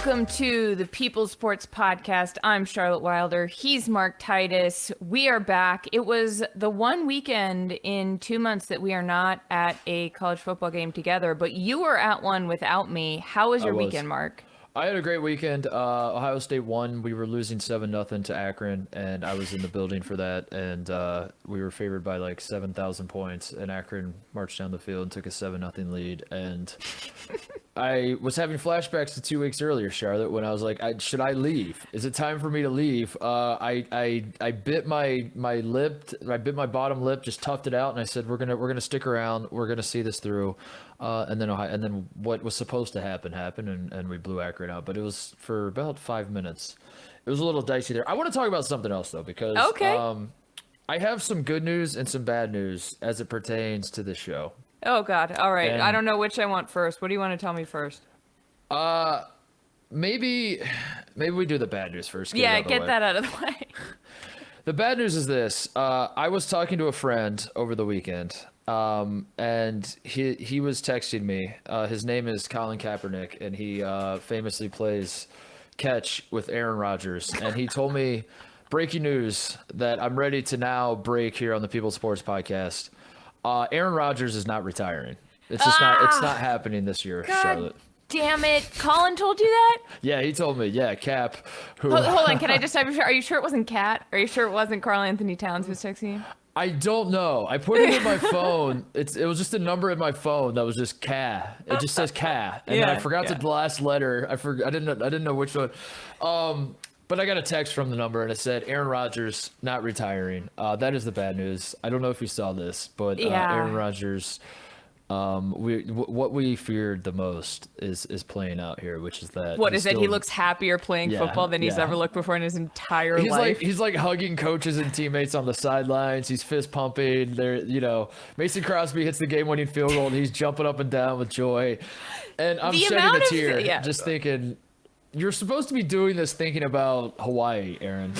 Welcome to the People Sports Podcast. I'm Charlotte Wilder. He's Mark Titus. We are back. It was the one weekend in 2 months that we are not at a college football game together, but you were at one without me. How was your weekend, Mark? I had a great weekend. Ohio State won. We were losing 7-0 to Akron, and I was in the building for that. And we were favored by like 7,000 points. And Akron marched down the field and took a 7-0 lead. And I was having flashbacks to 2 weeks earlier, Charlotte, when I was like, should I leave? Is it time for me to leave? I bit my lip. I bit my bottom lip, just toughed it out, and I said, we're gonna stick around. We're gonna see this through. And then what was supposed to happen happened, and we blew Akron out. But it was for about 5 minutes. It was a little dicey there. I want to talk about something else though, because I have some good news and some bad news as it pertains to this show. Oh God! All right, I don't know which I want first. What do you want to tell me first? Maybe we do the bad news first. Get that out of the way. The bad news is this. I was talking to a friend over the weekend. And he was texting me. His name is Colin Kaepernick, and he famously plays catch with Aaron Rodgers. And he told me, breaking news, that I'm ready to now break here on the People Sports Podcast. Aaron Rodgers is not retiring. It's just it's not happening this year, God. Charlotte. Damn it. Colin told you that? Yeah, he told me. Yeah, Cap. Who... Hold on. Can I just have Are you sure it wasn't Cat? Are you sure it wasn't Karl Anthony Towns who was texting you? I don't know. I put it in my phone. It was just a number in my phone that was just Ka. It just says Ka, and then I forgot the last letter. I didn't know which one. But I got a text from the number, and it said Aaron Rodgers not retiring. That is the bad news. I don't know if you saw this, but Aaron Rodgers. What we feared the most is playing out here, which is that he looks happier playing football than he's ever looked before in his entire life. He's like hugging coaches and teammates on the sidelines. He's fist pumping. Mason Crosby hits the game-winning field goal, and he's jumping up and down with joy. And I'm shedding a tear just thinking, you're supposed to be doing this thinking about Hawaii, Aaron.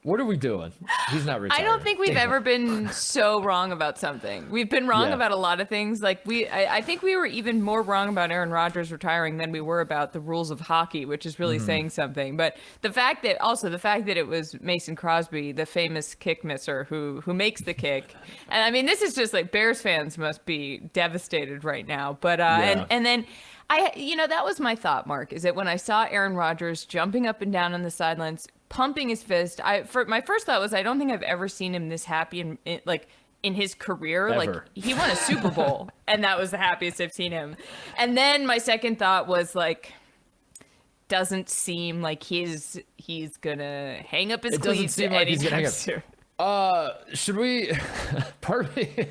What are we doing? He's not retiring. I don't think we've ever been so wrong about something. We've been wrong about a lot of things. Like I think we were even more wrong about Aaron Rodgers retiring than we were about the rules of hockey, which is really saying something. But the fact that it was Mason Crosby, the famous kick misser who makes the kick. And I mean, this is just like Bears fans must be devastated right now. But and then that was my thought, Mark, is that when I saw Aaron Rodgers jumping up and down on the sidelines, pumping his fist, my first thought was, I don't think I've ever seen him this happy in his career. Ever. Like, he won a Super Bowl, and that was the happiest I've seen him. And then my second thought was like, doesn't seem like he's gonna hang up his cleats. It doesn't seem like he's gonna hang up. Should we? Pardon me.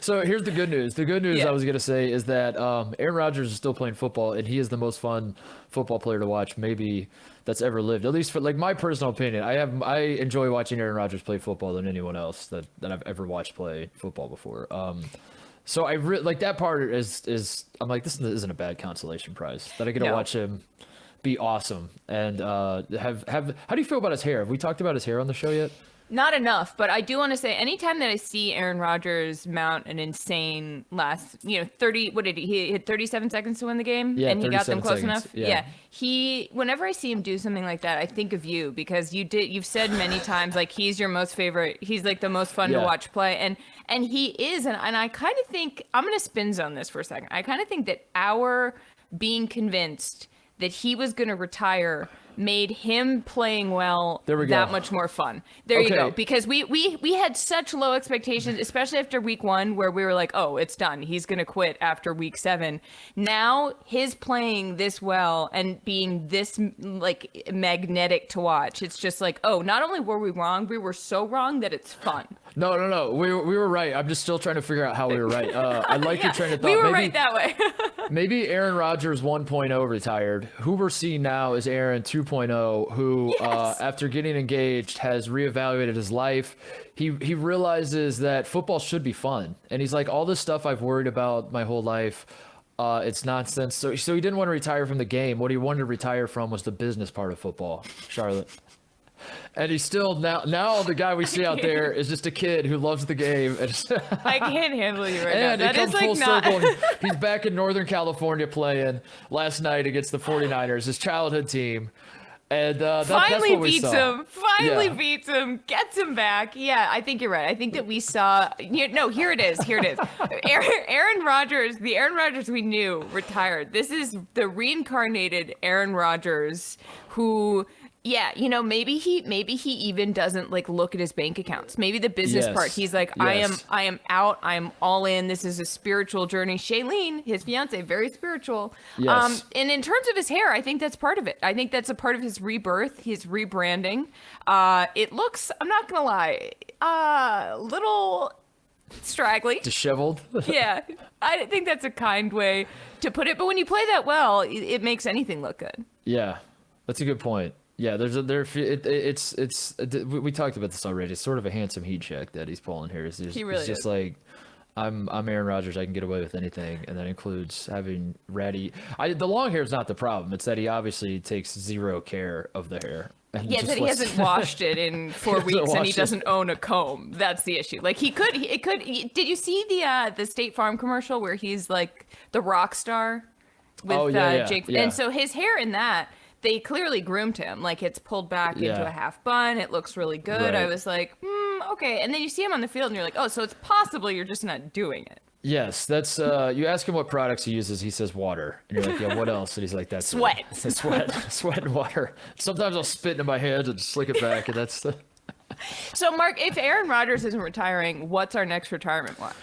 So here's the good news. The good news I was gonna say is that Aaron Rodgers is still playing football, and he is the most fun football player to watch maybe that's ever lived. At least for like my personal opinion, I enjoy watching Aaron Rodgers play football than anyone else that I've ever watched play football before. So I like that part is I'm like, this isn't a bad consolation prize that I get to watch him be awesome. And how do you feel about his hair? Have we talked about his hair on the show yet? Not enough, but I do want to say, anytime that I see Aaron Rodgers mount an insane last, 30, what did he hit 37 seconds to win the game? Yeah, and he got them close seconds. enough. Whenever I see him do something like that, I think of you, because you've said many times, like, he's your most favorite, he's like the most fun to watch play. And he is. And I kind of think, I'm going to spin zone this for a second. I kind of think that our being convinced that he was going to retire made him playing well that much more fun. There you go. Because we had such low expectations, especially after week 1, where we were like, oh, it's done. He's going to quit after week 7. Now his playing this well and being this like magnetic to watch. It's just like, oh, not only were we wrong, we were so wrong that it's fun. No. We were right. I'm just still trying to figure out how we were right. I like your train of thought. We were right that way. Maybe Aaron Rodgers 1.0 retired. Who we're seeing now is Aaron 2.0, who after getting engaged has reevaluated his life. He realizes that football should be fun. And he's like, all this stuff I've worried about my whole life, it's nonsense. So he didn't want to retire from the game. What he wanted to retire from was the business part of football, Charlotte. and he's still now the guy we see out there is just a kid who loves the game. And I can't handle you right and now. it That comes is full like not. circle. He's back in Northern California playing last night against the 49ers, his childhood team. And that's Finally what we beats saw. him. Finally Yeah. beats him. Gets him back. Yeah, I think you're right. I think that we saw. No, here it is. Here it is. Aaron Rodgers, the Aaron Rodgers we knew, retired. This is the reincarnated Aaron Rodgers who. Yeah, maybe he even doesn't like look at his bank accounts. Maybe the business Yes. part, he's like, Yes. I am out. I am all in. This is a spiritual journey. Shailene, his fiance, very spiritual. Yes. And in terms of his hair, I think that's part of it. I think that's a part of his rebirth, his rebranding. It looks, I'm not gonna lie, a little straggly. Disheveled. Yeah, I think that's a kind way to put it. But when you play that well, it makes anything look good. Yeah, that's a good point. Yeah, we talked about this already. It's sort of a handsome heat check that he's pulling here. He really it's just is. like, I'm Aaron Rodgers. I can get away with anything, and that includes having ratty. The long hair is not the problem. It's that he obviously takes zero care of the hair. And Yeah, just that he lets- hasn't washed it in 4 hasn't weeks and he washed it. doesn't own a comb. That's the issue. Like it could. Did you see the State Farm commercial where he's like the rock star with Oh, yeah, Jake? yeah. And so his hair in that, they clearly groomed him. Like it's pulled back into Yeah. a half bun. It looks really good. Right. I was like, okay. And then you see him on the field and you're like, oh, so it's possible you're just not doing it. Yes, that's you ask him what products he uses, he says water. And you're like, yeah, what else? And he's like, that's Sweat. it. Sweat and water. Sometimes I'll spit into my hands and slick it back, and that's the So Mark, if Aaron Rodgers isn't retiring, what's our next retirement watch?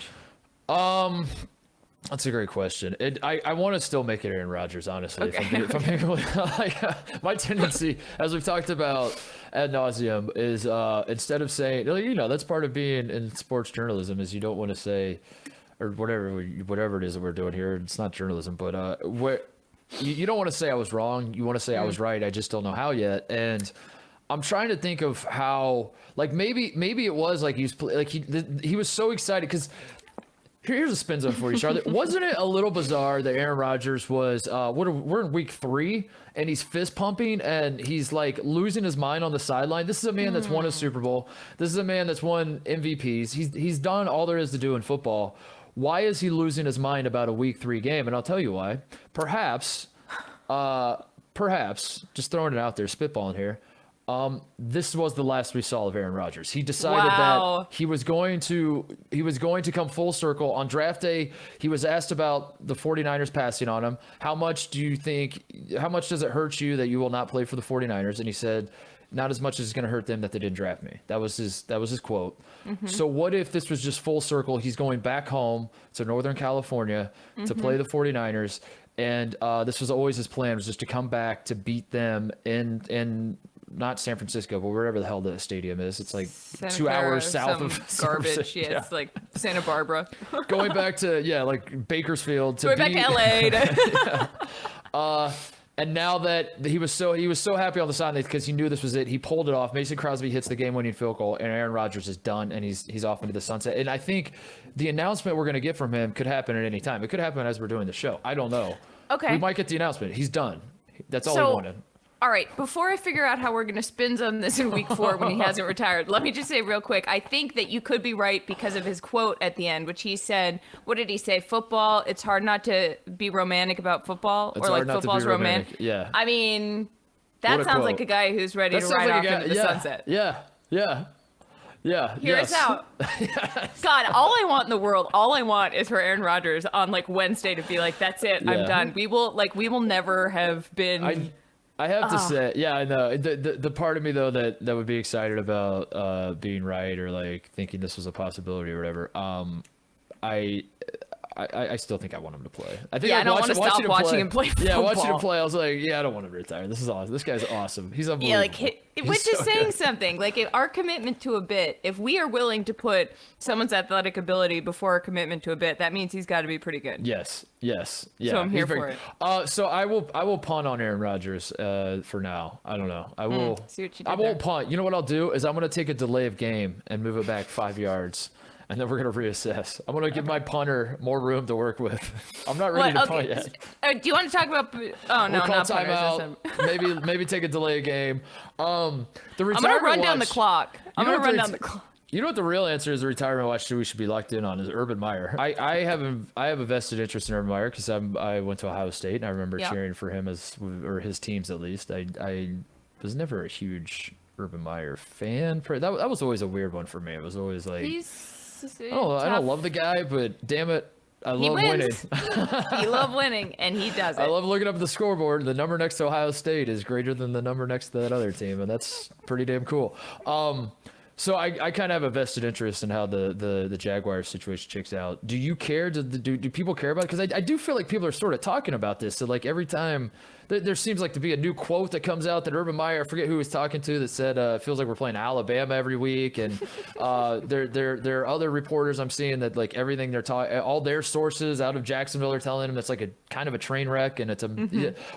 That's a great question. I want to still make it Aaron Rodgers, honestly. Okay. If I'm being really, my tendency, as we've talked about ad nauseum, is instead of saying, that's part of being in sports journalism, is you don't want to say, or whatever it is that we're doing here. It's not journalism, but you don't want to say I was wrong. You want to say I was right. I just don't know how yet. And I'm trying to think of how, like maybe it was like he was so excited because. Here's a spin zone for you, Charlotte. Wasn't it a little bizarre that Aaron Rodgers was, we're in week 3, and he's fist pumping, and he's like losing his mind on the sideline? This is a man that's won a Super Bowl. This is a man that's won MVPs. He's done all there is to do in football. Why is he losing his mind about a week 3 game? And I'll tell you why. Perhaps, just throwing it out there, spitballing here. This was the last we saw of Aaron Rodgers. He decided Wow. that he was going to come full circle on draft day. He was asked about the 49ers passing on him. How much does it hurt you that you will not play for the 49ers? And he said, not as much as it's going to hurt them that they didn't draft me. That was his quote. Mm-hmm. So what if this was just full circle? He's going back home to Northern California to play the 49ers. And this was always his plan, was just to come back to beat them in not San Francisco, but wherever the hell the stadium is. It's like Santa 2 Clara, hours south some of San garbage. Francisco. Yeah, it's like Santa Barbara. Going back to like Bakersfield to Going back to LA. and now that he was so happy on the sideline because he knew this was it. He pulled it off. Mason Crosby hits the game-winning field goal, and Aaron Rodgers is done, and he's off into the sunset. And I think the announcement we're going to get from him could happen at any time. It could happen as we're doing the show. I don't know. Okay. We might get the announcement. He's done. That's all So- he wanted. All right, before I figure out how we're going to spin zone this in week 4 when he hasn't retired, let me just say real quick, I think that you could be right because of his quote at the end, which he said, what did he say? Football, it's hard not to be romantic about football, It's or like hard not to be football's romantic. Yeah. I mean, What that a sounds quote. like a guy who's ready That to sounds ride like off a guy- into the sunset. Yeah. Hear us out. God, all I want in the world, all I want is for Aaron Rodgers on like Wednesday to be like, that's it, Yeah. I'm done. We will never have been... I have to say, yeah, I know. The part of me though that would be excited about being right or like thinking this was a possibility or whatever. I still think I want him to play. I think Yeah, I don't want to stop watching him play football. Yeah, watching him play, I was like, yeah, I don't want him to retire. This is awesome. This guy's awesome. He's unbelievable. Yeah, like which is so saying good. something. Like if our commitment to a bit, if we are willing to put someone's athletic ability before our commitment to a bit, that means he's got to be pretty good. Yes. Yeah. So I'm here he's for it. So I will punt on Aaron Rodgers for now. I don't know. I will. See what you did I won't there. punt. You know what I'll do is I'm going to take a delay of game and move it back 5 yards. and then we're gonna reassess. I'm gonna give my punter more room to work with. I'm not ready to punt yet. Do you want to talk about? Oh no, we'll call not timeout. maybe take a delay game. I'm gonna run down the clock. You know what the real answer is? The retirement watch we should be locked in on is Urban Meyer. I have a vested interest in Urban Meyer because I went to Ohio State and I remember cheering for him or his teams at least. I was never a huge Urban Meyer fan. That was always a weird one for me. It was always like I don't love the guy, but damn it, I love winning. He loves winning, and he does it. I love looking up at the scoreboard. The number next to Ohio State is greater than the number next to that other team, and that's pretty damn cool. So I kind of have a vested interest in how the Jaguars situation checks out. Do you care? Do people care about it? Because I do feel like people are sort of talking about this. So like every time there seems like to be a new quote that comes out that Urban Meyer, I forget who he was talking to, that said it feels like we're playing Alabama every week. And there are other reporters I'm seeing that like everything they're talking, all their sources out of Jacksonville are telling them it's like a kind of a train wreck and it's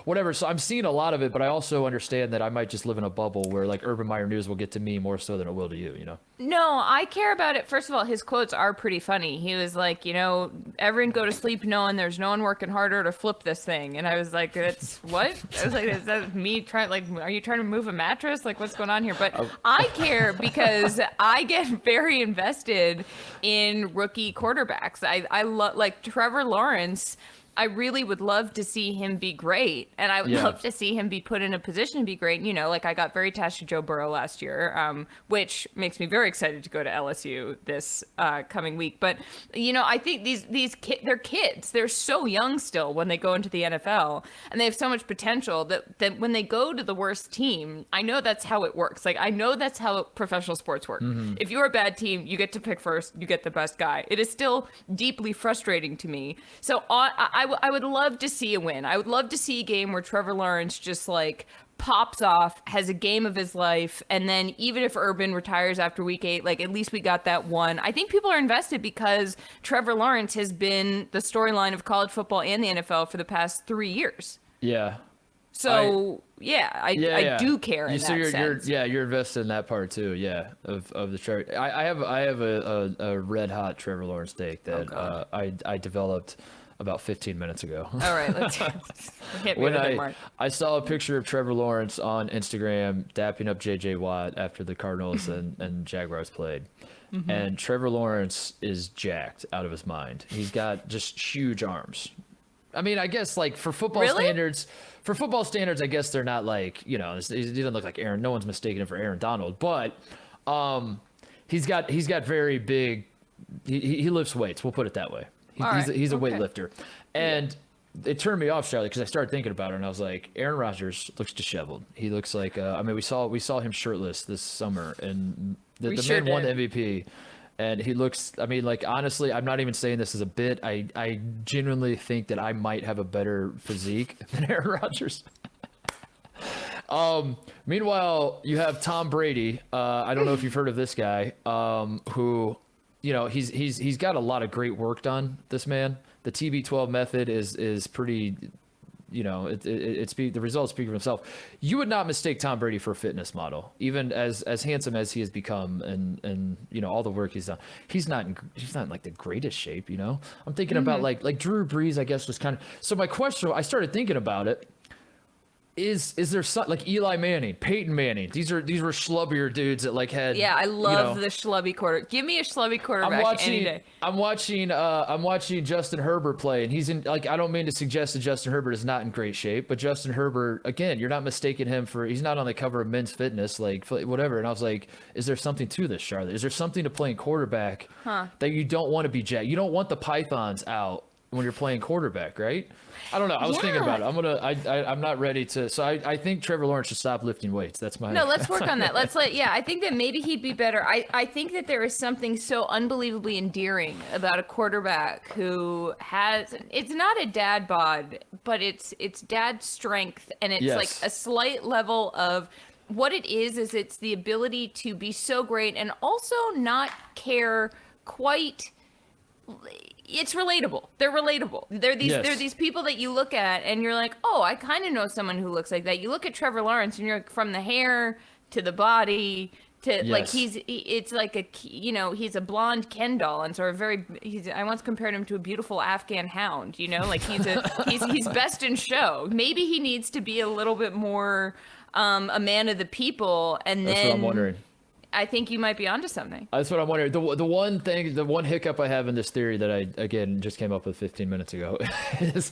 whatever. So I'm seeing a lot of it, but I also understand that I might just live in a bubble where like Urban Meyer news will get to me more so than it will to you, you know? No, I care about it. First of all, his quotes are pretty funny. He was like, everyone go to sleep knowing there's no one working harder to flip this thing. And I was like, that's what? I was like, is that me trying, like, are you trying to move a mattress? Like, what's going on here? But I care because I get very invested in rookie quarterbacks. I love, like, Trevor Lawrence. I really would love to see him be great, and I would love to see him be put in a position to be great. Like I got very attached to Joe Burrow last year, which makes me very excited to go to LSU this coming week. But I think these they're kids. They're so young still when they go into the NFL, and they have so much potential that when they go to the worst team, I know that's how it works. Like I know that's how professional sports work. Mm-hmm. If you're a bad team, you get to pick first. You get the best guy. It is still deeply frustrating to me. So I would love to see a win. I would love to see a game where Trevor Lawrence just like pops off, has a game of his life, and then even if Urban retires after week 8, like at least we got that one. I think people are invested because Trevor Lawrence has been the storyline of college football and the NFL for the past 3 years. Yeah. So I do care in that sense. You're invested in that part too. Yeah, of the chart. I have a red hot Trevor Lawrence take that I developed about 15 minutes ago. All right, let's hit me with it, Mark. I saw a picture of Trevor Lawrence on Instagram dapping up JJ Watt after the Cardinals and Jaguars played. Mm-hmm. And Trevor Lawrence is jacked out of his mind. He's got just huge arms. I mean, I guess like for football standards, I guess they're not like, he doesn't look like Aaron. No one's mistaken him for Aaron Donald, but he's got very big, he lifts weights. We'll put it that way. He's a weightlifter. And it turned me off, Charlie, because I started thinking about it, and I was like, Aaron Rodgers looks disheveled. He looks like, we saw him shirtless this summer, and the man won the MVP. And he looks, honestly, I'm not even saying this as a bit. I genuinely think that I might have a better physique than Aaron Rodgers. Meanwhile, you have Tom Brady. I don't know if you've heard of this guy, who... he's got a lot of great work done, this man. The TB12 method is pretty, the results speak for themselves. You would not mistake Tom Brady for a fitness model, even as handsome as he has become and all the work he's done. He's not in like the greatest shape, I'm thinking about like Drew Brees, I guess, was kind of. So my question, I started thinking about it. Is there something like Eli Manning, Peyton Manning? These were schlubbier dudes that like had. Yeah, I love the schlubby quarter. Give me a schlubby quarterback any day. I'm watching Justin Herbert play, and he's in like. I don't mean to suggest that Justin Herbert is not in great shape, but Justin Herbert, again, you're not mistaking him for. He's not on the cover of Men's Fitness, like whatever. And I was like, is there something to this, Charlotte? Is there something to playing quarterback that you don't want to be jacked? You don't want the pythons out when you're playing quarterback, right? I don't know. I was thinking about it. I'm not ready to. So I think Trevor Lawrence should stop lifting weights. That's my. No, let's work on that. I think that maybe he'd be better. I think that there is something so unbelievably endearing about a quarterback who has. It's not a dad bod, but it's dad strength, and it's like a slight level of. What it is it's the ability to be so great and also not care quite. It's relatable. They're relatable. They're these people that you look at and you're like, oh, I kind of know someone who looks like that. You look at Trevor Lawrence and you're like, from the hair to the body Like Yes. it's like he's a blonde Ken doll and sort of I once compared him to a beautiful Afghan hound, like he's best in show. Maybe he needs to be a little bit more a man of the people, and That's then what I'm wondering. I think you might be onto something. That's what I'm wondering. The one hiccup I have in this theory that I again just came up with 15 minutes ago is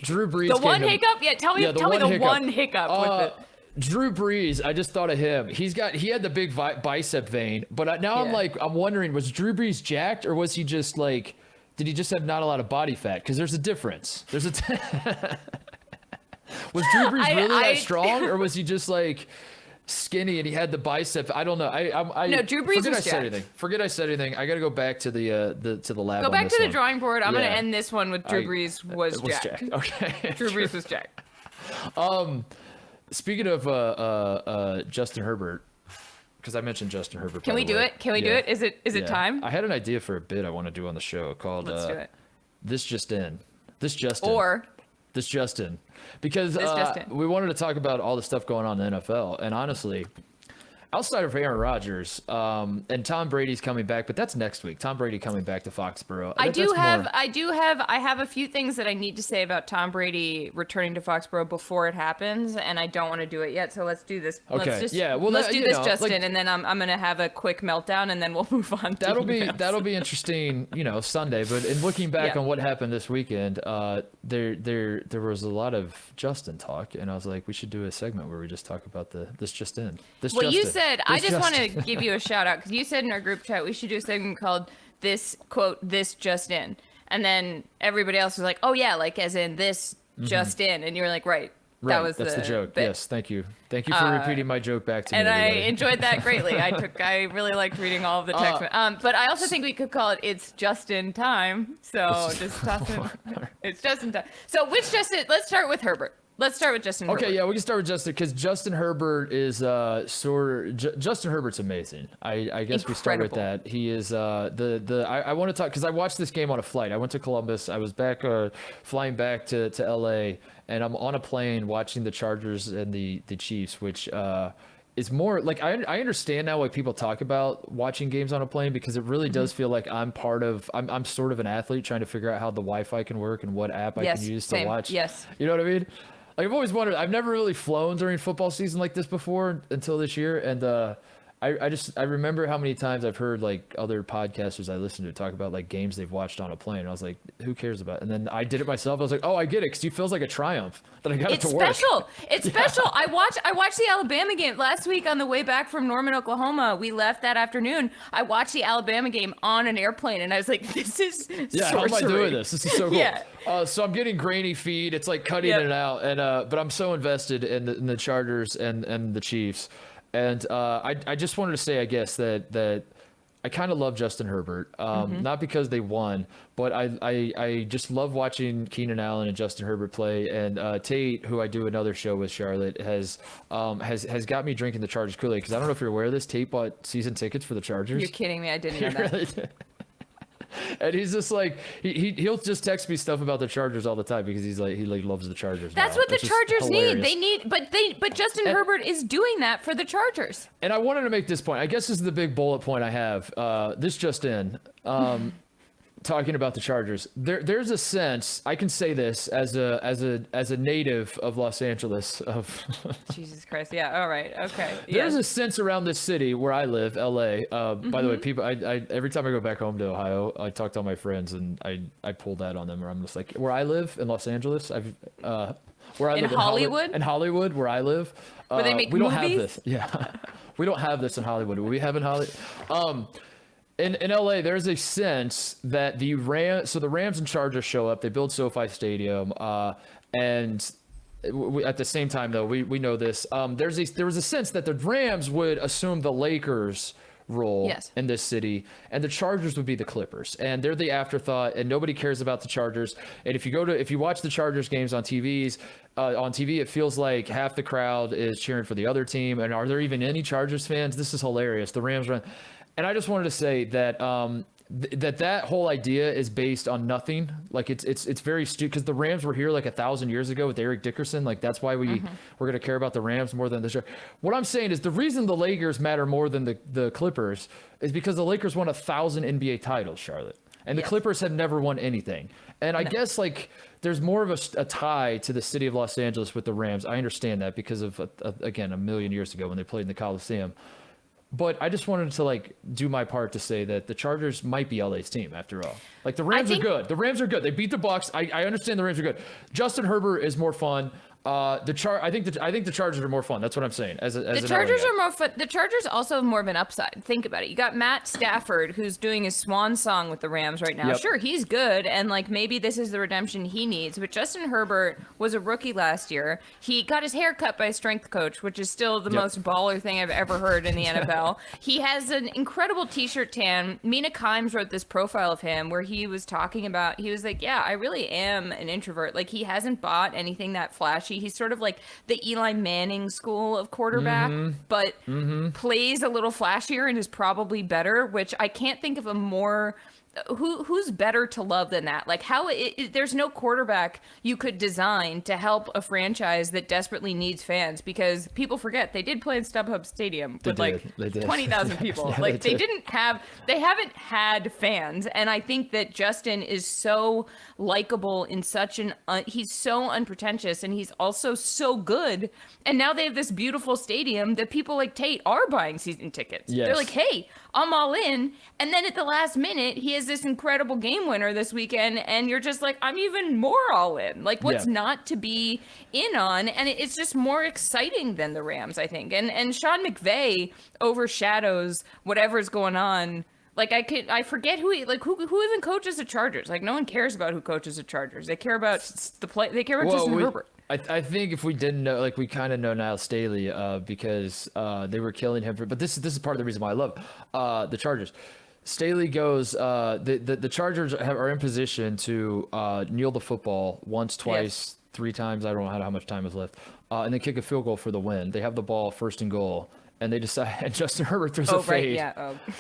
Drew Brees. The one hiccup? Yeah, tell me the one hiccup with it. Drew Brees, I just thought of him. He had the big bicep vein, but I'm wondering, was Drew Brees jacked, or was he just like, did he just have not a lot of body fat? Because there's a difference. Was Drew Brees really that strong, or was he just like skinny and he had the bicep? I don't know. No, Drew Brees was jacked. Forget I said anything. I got to go back to the lab. Go back to the drawing board. I'm going to end this one with Drew Brees was jacked. Okay. Drew Brees was jacked. Speaking of Justin Herbert, because I mentioned Justin Herbert. Can we do it? Can we do it? Is it time? I had an idea for a bit I want to do on the show called Let's do it. This Just In. This Justin. Or This Justin. Because we wanted to talk about all the stuff going on in the NFL. And honestly, outside of Aaron Rodgers, and Tom Brady's coming back, but that's next week. Tom Brady coming back to Foxboro. I have a few things that I need to say about Tom Brady returning to Foxboro before it happens, and I don't want to do it yet. So let's do this. Okay. Let's do this, Justin, and then I'm gonna have a quick meltdown, and then we'll move on. That'll be interesting, Sunday. But in looking back on what happened this weekend, there was a lot of Justin talk, and I was like, we should do a segment where we just talk about this just in. This well, Justin. you said I just want to give you a shout out because you said in our group chat we should do a segment called this just in, and then everybody else was like, oh yeah, like as in this just in, and you were like, right. That's the joke. Bit. Yes, thank you for repeating my joke back to me. And everybody. I enjoyed that greatly. I really liked reading all of the text. But I also think we could call it "It's Just in Time." So it's just in time. So which Justin? Let's start with Herbert. Let's start with Justin Herbert. Okay, yeah, we can start with Justin because Justin Herbert is Justin Herbert's amazing. I guess we start with that. He is I want to talk because I watched this game on a flight. I went to Columbus. I was back flying back to LA, and I'm on a plane watching the Chargers and the Chiefs, which is more like I understand now why people talk about watching games on a plane because it really does feel like I'm sort of an athlete trying to figure out how the Wi-Fi can work and what app I can use to watch. Yes. You know what I mean? Like, I've always wondered. I've never really flown during football season like this before until this year, and I remember how many times I've heard like other podcasters I listen to talk about like games they've watched on a plane. And I was like, who cares about it? And then I did it myself. I was like, oh, I get it because it feels like a triumph that I got it to work. It's special. I watched the Alabama game last week on the way back from Norman, Oklahoma. We left that afternoon. I watched the Alabama game on an airplane, and I was like, this is sorcery. How am I doing this? This is so cool. Yeah. So I'm getting grainy feed. It's like cutting it out, and but I'm so invested in the Chargers and the Chiefs. And I just wanted to say, I guess, that I kind of love Justin Herbert, not because they won, but I just love watching Keenan Allen and Justin Herbert play. And Tate, who I do another show with, Charlotte, has got me drinking the Chargers Kool-Aid because I don't know if you're aware of this. Tate bought season tickets for the Chargers. You're kidding me. I didn't know that. Really did. And he's just like he'll just text me stuff about the Chargers all the time because he loves the Chargers. That's what the Chargers need. They need, but Justin Herbert is doing that for the Chargers. And I wanted to make this point. I guess this is the big bullet point I have. This just in. Talking about the Chargers, there's a sense I can say this as a native of Los Angeles Jesus Christ, yeah, all right, okay. There's a sense around this city where I live, LA. By the way, people, I every time I go back home to Ohio, I talk to all my friends and I pull that on them where I'm just like, where I live in Los Angeles, where I live in Hollywood, where I live, where they make we movies? Don't have this. Yeah, we don't have this in Hollywood. We have in Hollywood. In LA, there's a sense that the Rams and Chargers show up. They build SoFi Stadium, and at the same time, though, we know this. There was a sense that the Rams would assume the Lakers role in this city, and the Chargers would be the Clippers, and they're the afterthought, and nobody cares about the Chargers. And if you watch the Chargers games on TV, it feels like half the crowd is cheering for the other team. And are there even any Chargers fans? This is hilarious. The Rams run. And I just wanted to say that that whole idea is based on nothing. Like it's very stupid because the Rams were here like 1,000 years ago with Eric Dickerson. Like that's why we're going to care about the Rams more than the Chargers. What I'm saying is the reason the Lakers matter more than the Clippers is because the Lakers won 1,000 NBA titles, Charlotte, and the Clippers have never won anything. And I guess like there's more of a tie to the city of Los Angeles with the Rams. I understand that because of again 1,000,000 years ago when they played in the Coliseum. But I just wanted to like do my part to say that the Chargers might be LA's team after all. Like the Rams are good. The Rams are good. They beat the Bucs. I understand the Rams are good. Justin Herbert is more fun. I think the Chargers are more fun. That's what I'm saying. The Chargers are more fun. The Chargers also have more of an upside. Think about it. You got Matt Stafford, who's doing his swan song with the Rams right now. Yep. Sure, he's good, and like maybe this is the redemption he needs. But Justin Herbert was a rookie last year. He got his hair cut by a strength coach, which is still the most baller thing I've ever heard in the NFL. He has an incredible T-shirt tan. Mina Kimes wrote this profile of him where he was talking about. He was like, "Yeah, I really am an introvert. Like he hasn't bought anything that flashy." He's sort of like the Eli Manning school of quarterback, but plays a little flashier and is probably better, which I can't think of a more... Who's better to love than that? Like there's no quarterback you could design to help a franchise that desperately needs fans, because people forget they did play in StubHub Stadium with like 20,000 people. Yeah, like they haven't had fans. And I think that Justin is so likable in such he's so unpretentious, and he's also so good. And now they have this beautiful stadium that people like Tate are buying season tickets. Yes. They're like, hey, I'm all in. And then at the last minute, he has this incredible game winner this weekend, and you're just like, I'm even more all in. Like, what's not to be in on? And it's just more exciting than the Rams, I think. And Sean McVay overshadows whatever's going on. Like I forget who even coaches the Chargers. Like no one cares about who coaches the Chargers. They care about the play. They care about Justin Herbert. I think if we didn't know, like we kind of know Niall Staley because they were killing him. But this is part of the reason why I love the Chargers. Staley goes, the Chargers are in position to kneel the football once, twice, 3 times. I don't know how much time is left, and then kick a field goal for the win. They have the ball first and goal. And they decide, and Justin Herbert throws a fade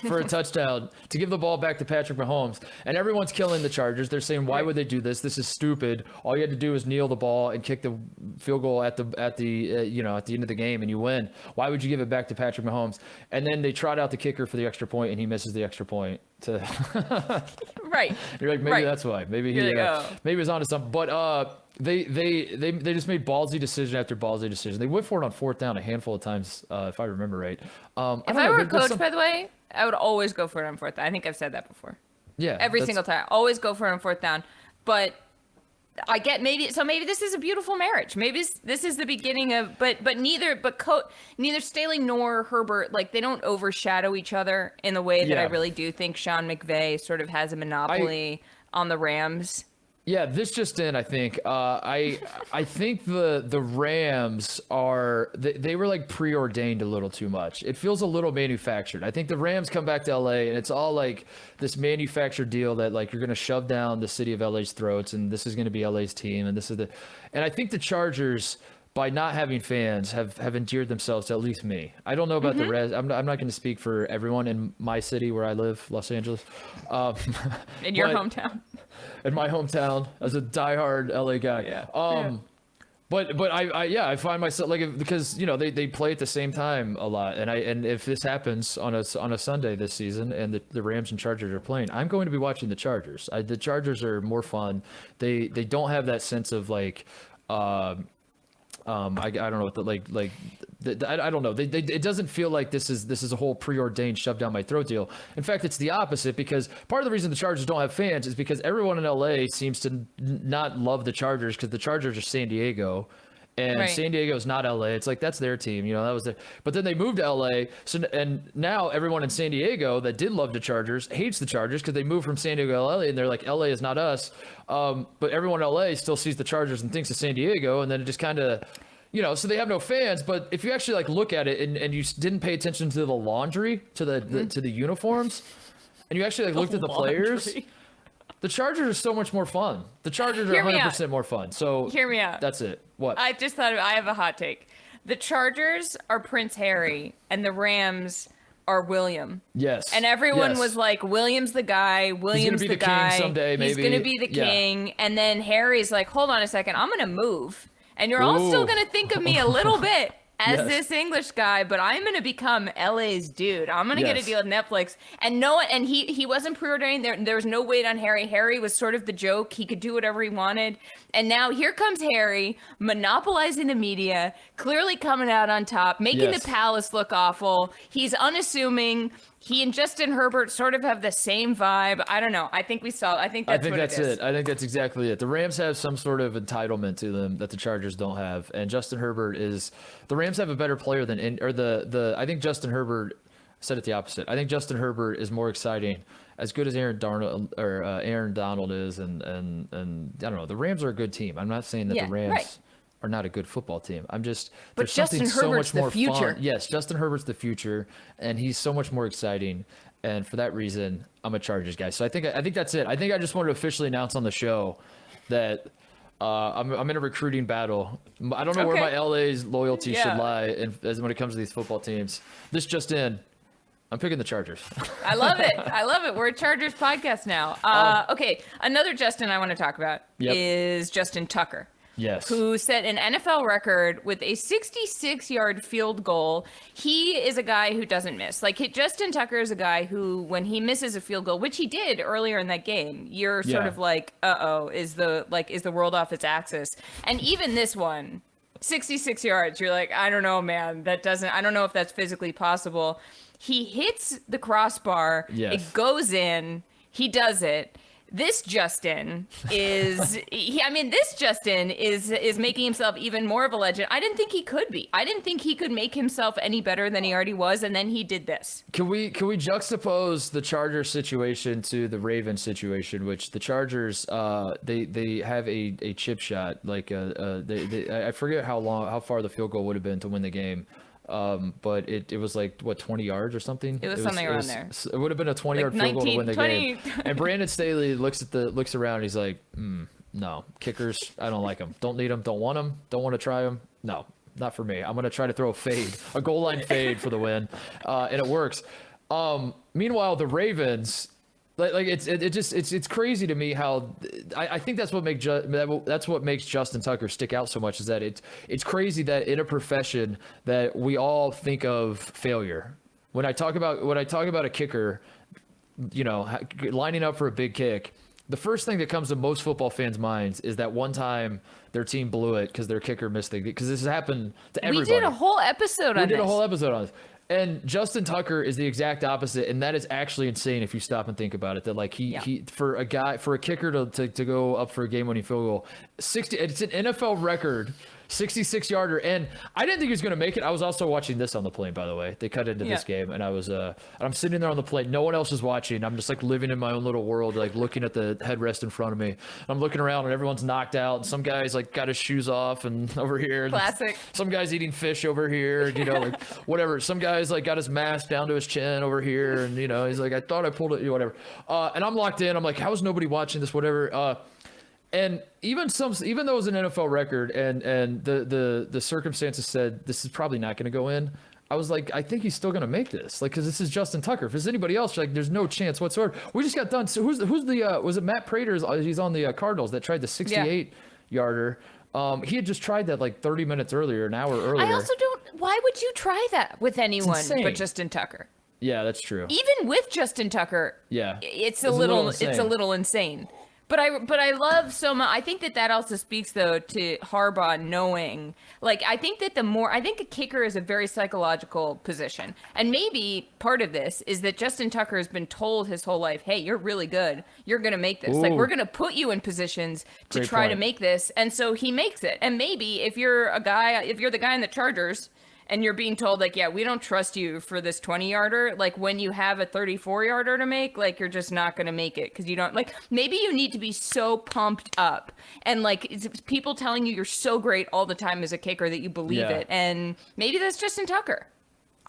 for a touchdown to give the ball back to Patrick Mahomes. And everyone's killing the Chargers. They're saying, why would they do this? This is stupid. All you had to do is kneel the ball and kick the field goal at the end of the game, and you win. Why would you give it back to Patrick Mahomes? And then they trot out the kicker for the extra point, and he misses the extra point. Right. You're like, maybe that's why. Maybe maybe he's onto something. But they just made ballsy decision after ballsy decision. They went for it on 4th down a handful of times, if I remember right. If I were a coach, by the way, I would always go for it on 4th down. I think I've said that before. Yeah. Every single time. Always go for it on 4th down. But I get maybe this is a beautiful marriage. Maybe this is the beginning of, but neither Staley nor Herbert, like they don't overshadow each other in the way that I really do think Sean McVay sort of has a monopoly on the Rams. Yeah, this just in, I think. I think the Rams they were like preordained a little too much. It feels a little manufactured. I think the Rams come back to LA and it's all like this manufactured deal that like you're going to shove down the city of LA's throats and this is going to be LA's team and I think the Chargers, by not having fans, have endeared themselves to at least me. I don't know about the rest. I'm not going to speak for everyone in my city where I live, Los Angeles. In your hometown. In my hometown, as a diehard LA guy. Yeah. But I find myself like, because they play at the same time a lot, and if this happens on a Sunday this season and the Rams and Chargers are playing, I'm going to be watching the Chargers. The Chargers are more fun. They don't have that sense of like. I don't know what I don't know. It doesn't feel like this is a whole preordained shove down my throat deal. In fact, it's the opposite, because part of the reason the Chargers don't have fans is because everyone in LA seems to not love the Chargers because the Chargers are San Diego. And San Diego is not LA. It's like, that's their team, that was their. But then they moved to LA. And now everyone in San Diego that did love the Chargers hates the Chargers because they moved from San Diego to LA, and they're like, LA is not us. But everyone in LA still sees the Chargers and thinks of San Diego, and then it just kind of, so they have no fans. But if you actually like look at it and you didn't pay attention to the laundry, to the uniforms, and you actually like looked at the players. The Chargers are so much more fun. The Chargers are 100% more fun. So hear me out. That's it. What? I just thought I have a hot take. The Chargers are Prince Harry, and the Rams are William. Yes. And everyone yes. was like, William's the guy. William's He's gonna be the guy. king someday, maybe. He's going to be the king. And then Harry's like, hold on a second. I'm going to move. And you're all still going to think of me a little bit as this English guy, but I'm going to become LA's dude. I'm going to get a deal with Netflix. And he wasn't preordaining. There was no weight on Harry. Harry was sort of the joke. He could do whatever he wanted. And now here comes Harry, monopolizing the media, clearly coming out on top, making the palace look awful. He's unassuming. He and Justin Herbert sort of have the same vibe. I don't know. I think that's what it is. I think that's exactly it. The Rams have some sort of entitlement to them that the Chargers don't have. And Justin Herbert the Rams have a better player than, I think Justin Herbert said it the opposite. I think Justin Herbert is more exciting, as good as Aaron Donald is. And I don't know. The Rams are a good team. I'm not saying that the Rams are not a good football team. But there's Justin Herbert's so much more the future. fun. Yes, Justin Herbert's the future, and he's so much more exciting. And for that reason, I'm a Chargers guy. So I think that's it. I think I just wanted to officially announce on the show that I'm in a recruiting battle. I don't know where my LA's loyalty should lie when it comes to these football teams. This just in. I'm picking the Chargers. I love it. We're a Chargers podcast now. Okay, another Justin I want to talk about is Justin Tucker. Yes. Who set an NFL record with a 66-yard field goal. He is a guy who doesn't miss. Justin Tucker is a guy who, when he misses a field goal, which he did earlier in that game, you're sort of like, uh-oh, is the world off its axis? And even this one, 66 yards, you're like, I don't know, man. I don't know if that's physically possible. He hits the crossbar. Yes. It goes in. He does it. This Justin is making himself even more of a legend. I didn't think he could be. I didn't think he could make himself any better than he already was, and then he did this. Can we juxtapose the Chargers situation to the Ravens situation, which the Chargers they have a chip shot, I forget how far the field goal would have been to win the game. But it was 20 yards or something. It was something around there. It would have been a 20-yard field goal to win the game. And Brandon Staley looks around. And he's like, no, kickers, I don't like them. Don't need them. Don't want them. Don't want to try them. No, not for me. I'm gonna try to throw a goal line fade for the win, and it works. Meanwhile, the Ravens. It's crazy to me how I think that's what makes Justin Tucker stick out so much, is that it's crazy that in a profession that we all think of failure. When I talk about a kicker, lining up for a big kick, the first thing that comes to most football fans' minds is that one time their team blew it because their kicker missed because this has happened to everybody. We did a whole episode on this. And Justin Tucker is the exact opposite, and that is actually insane if you stop and think about it. That he for a kicker to go up for a game-winning field goal, it's an NFL record, 66-yarder, and I didn't think he was going to make it. I was also watching this on the plane, by the way. They cut into this game, and I'm sitting there on the plane. No one else is watching. I'm just living in my own little world, looking at the headrest in front of me. I'm looking around, and everyone's knocked out. And some guy's got his shoes off and over here. Classic. Some guy's eating fish over here. Whatever. Some guy's got his mask down to his chin over here, and he's like, I thought I pulled it, whatever. And I'm locked in. I'm like, how is nobody watching this? Whatever. And even though it was an NFL record, and the circumstances said this is probably not going to go in, I was like, I think he's still going to make this, because this is Justin Tucker. If it's anybody else, there's no chance whatsoever. We just got done. So who's the was it Matt Prater? He's on the Cardinals that tried the 68-yarder. He had just tried that 30 minutes earlier, an hour earlier. I also don't. Why would you try that with anyone but Justin Tucker? Yeah, that's true. Even with Justin Tucker, it's a little insane. But I love so much. I think that also speaks though to Harbaugh knowing. I think that I think a kicker is a very psychological position, and maybe part of this is that Justin Tucker has been told his whole life, "Hey, you're really good. You're gonna make this. Ooh. We're gonna put you in positions to try to make this." And so he makes it. And maybe if you're the guy in the Chargers, and you're being told we don't trust you for this 20-yarder, when you have a 34-yarder to make, you're just not going to make it because you don't maybe you need to be so pumped up and it's people telling you you're so great all the time as a kicker that you believe it. And maybe that's Justin Tucker.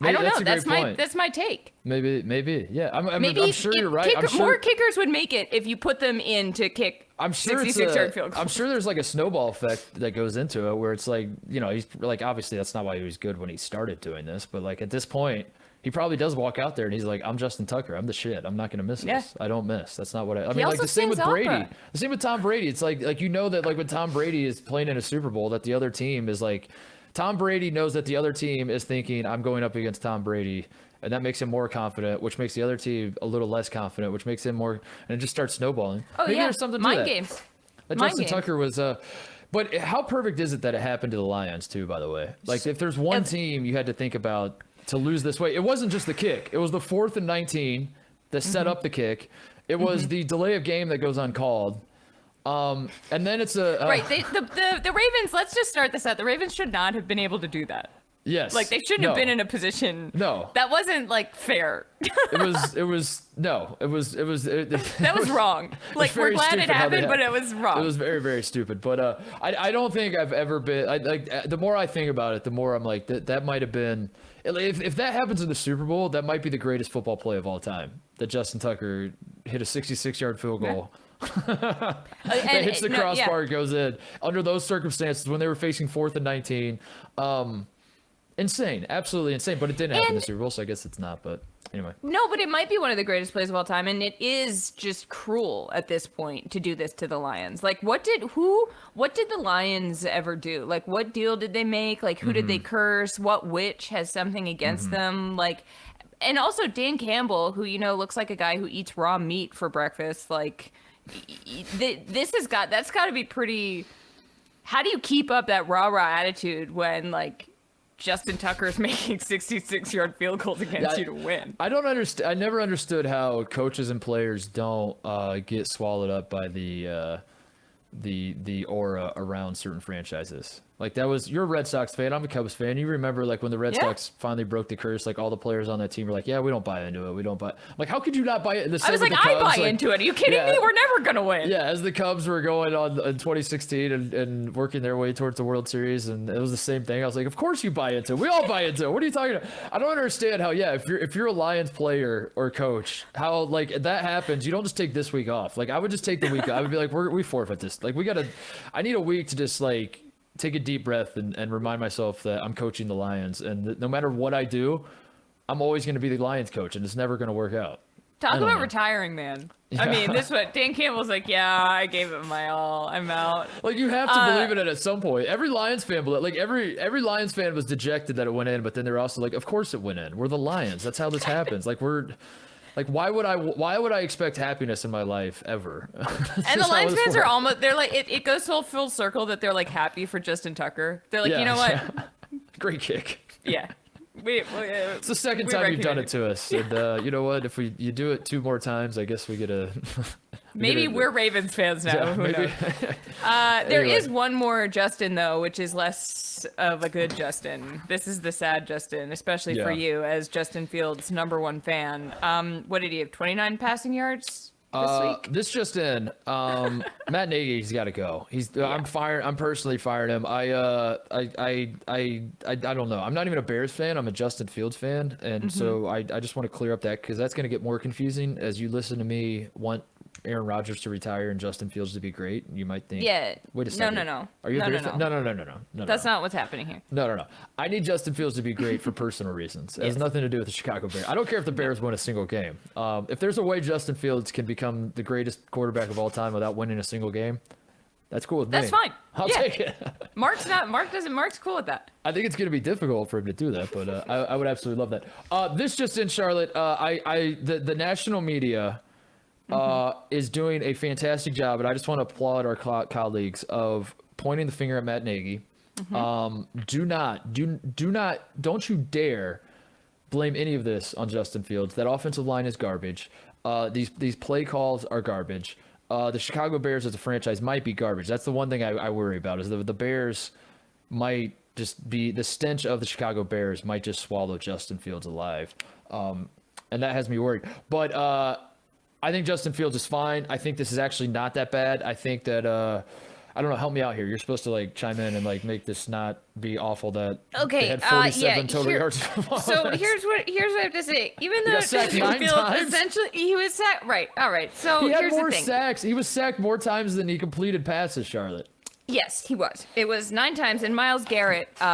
I don't know. That's my take. Maybe. Yeah. I'm sure you're right. More kickers would make it if you put them in to kick. I'm sure 66-yard field goals. I'm sure there's a snowball effect that goes into it where it's he's obviously that's not why he was good when he started doing this, but at this point he probably does walk out there and he's like, I'm Justin Tucker. I'm the shit. I'm not going to miss this. I don't miss. That's not what I mean, like the same with Brady. The same with Tom Brady. It's like that like when Tom Brady is playing in a Super Bowl that the other team is like, Tom Brady knows that the other team is thinking, I'm going up against Tom Brady. And that makes him more confident, which makes the other team a little less confident, which makes him more, and it just starts snowballing. Oh, Maybe yeah. there's something to Mind that. games. That Justin Tucker was, but how perfect is it that it happened to the Lions too, by the way? Like if there's one team you had to think about to lose this way, it wasn't just the kick. It was the 4th and 19 that set up the kick. It was the delay of game that goes uncalled. And then it's right. The Ravens, let's just start this out. The Ravens should not have been able to do that. Yes. Like they shouldn't have been in a position. No. That wasn't like fair. That was wrong. Like we're glad it happened, but it was wrong. It was very, very stupid. But I don't think I've ever been the more I think about it, the more I'm like that might have been if that happens in the Super Bowl, that might be the greatest football play of all time. That Justin Tucker hit a 66-yard field goal. That hits the crossbar, goes in. Under those circumstances, when they were facing 4th and 19, insane, absolutely insane. But it didn't happen in the Super Bowl, so I guess it's not. But anyway, no, but it might be one of the greatest plays of all time, and it is just cruel at this point to do this to the Lions. Like, what did the Lions ever do? Like, what deal did they make? Like, who did they curse? What witch has something against them? Like, and also Dan Campbell, who looks like a guy who eats raw meat for breakfast. Like, that's got to be pretty. How do you keep up that rah attitude when like Justin Tucker's making 66-yard field goals against you to win? I don't understand. I never understood how coaches and players don't get swallowed up by the aura around certain franchises. Like that was, you're a Red Sox fan, I'm a Cubs fan. You remember like when the Red Sox finally broke the curse, like all the players on that team were like, yeah, we don't buy into it. We don't buy. Like, how could you not buy it? I was like, I buy into it. Are you kidding me? We're never going to win. Yeah, as the Cubs were going on in 2016 and working their way towards the World Series, and it was the same thing. I was like, of course you buy into it. We all buy into it. What are you talking about? I don't understand how, if you're a Lions player or coach, how like that happens, you don't just take this week off. Like I would just take the week. I would be like, we forfeit this. Like I need a week to just like take a deep breath and remind myself that I'm coaching the Lions, and no matter what I do, I'm always going to be the Lions coach, and it's never going to work out. Talk about retiring, man. Yeah. I mean, this one, Dan Campbell's like, yeah, I gave it my all. I'm out. Like you have to believe in it at some point. Every Lions fan, like every Lions fan was dejected that it went in, but then they're also like, of course it went in. We're the Lions. That's how this happens. Like why would I expect happiness in my life ever? And the Lions fans are almost, they're like, it goes full circle that they're like happy for Justin Tucker. They're like, you know what? Great kick. Yeah. It's the second time you've done it to us. And you know what? If you do it 2 more times, I guess we get a... Maybe we're Ravens fans now. Who knows? There is one more Justin, though, which is less of a good Justin. This is the sad Justin, especially for you as Justin Fields' #1 fan. What did he have? 29 passing yards this week? This just in. Matt Nagy's got to go. I'm personally firing him. I don't know. I'm not even a Bears fan. I'm a Justin Fields fan, and so I just want to clear up that because that's going to get more confusing as you listen to me want Aaron Rodgers to retire and Justin Fields to be great. You might think, wait a second. No. Are you a Bears fan? No. That's not what's happening here. No. I need Justin Fields to be great for personal reasons. It has nothing to do with the Chicago Bears. I don't care if the Bears win a single game. If there's a way Justin Fields can become the greatest quarterback of all time without winning a single game, that's cool with me. That's fine. I'll take it. Mark's cool with that. I think it's going to be difficult for him to do that, but I would absolutely love that. This just in, Charlotte. The national media is doing a fantastic job, and I just want to applaud our colleagues of pointing the finger at Matt Nagy. Don't you dare blame any of this on Justin Fields. That offensive line is garbage. These play calls are garbage. The Chicago Bears as a franchise might be garbage. That's the one thing I worry about is the Bears might just be, the stench of the Chicago Bears might just swallow Justin Fields alive. And that has me worried. But I think Justin Fields is fine. I think this is actually not that bad. I think that, I don't know, help me out here. You're supposed to like chime in and like make this not be awful that they had 47 total yards. So here's what I have to say. Even though Justin Fields essentially, he was sacked. Right. All right. So he had here's more the thing. sacks. He was sacked more times than he completed passes, Charlotte. Yes, he was. It was 9 times, and Myles Garrett did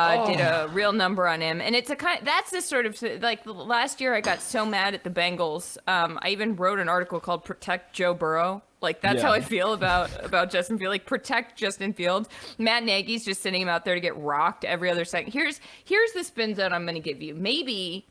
a real number on him. And it's that's the sort of, like, last year I got so mad at the Bengals. I even wrote an article called "Protect Joe Burrow." Like, that's how I feel about Justin Fields. Like, protect Justin Fields. Matt Nagy's just sending him out there to get rocked every other second. Here's the spin zone I'm going to give you. Maybe,